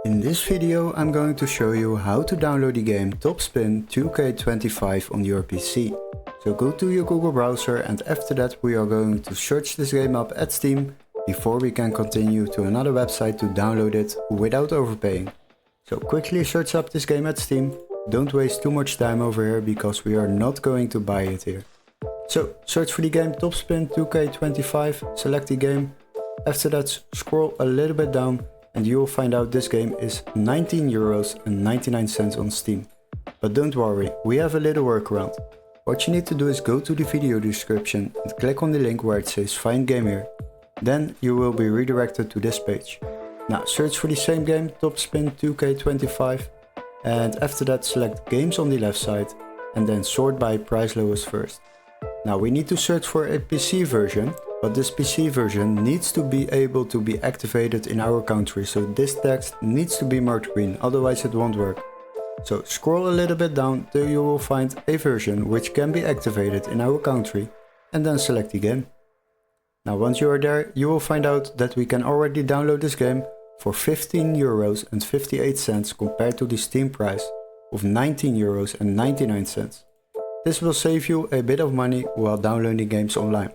In this video I'm going to show you how to download the game TOPSPIN 2K25 on your PC. So go to your Google browser and after that we are going to search this game up at Steam before we can continue to another website to download it without overpaying. So quickly search up this game at Steam, don't waste too much time over here because we are not going to buy it here. So search for the game TOPSPIN 2K25, select the game, after that scroll a little bit down and you will find out this game is €19.99 on Steam. But don't worry, we have a little workaround. What you need to do is go to the video description and click on the link where it says find game here. Then you will be redirected to this page. Now search for the same game, TOPSPIN 2K25, and after that select games on the left side and then sort by price lowest first. Now we need to search for a PC version, but this PC version needs to be able to be activated in our country, so this text needs to be marked green, otherwise it won't work. So scroll a little bit down till you will find a version which can be activated in our country and then select the game. Now once you are there you will find out that we can already download this game for €15.58 compared to the Steam price of €19.99. This will save you a bit of money while downloading games online.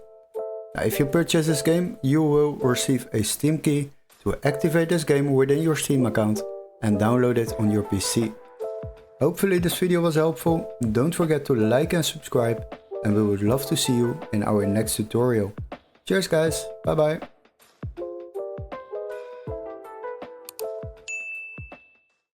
Now, if you purchase this game, you will receive a Steam key to activate this game within your Steam account and download it on your PC. Hopefully this video was helpful. Don't forget to like and subscribe and we would love to see you in our next tutorial. Cheers guys, bye bye.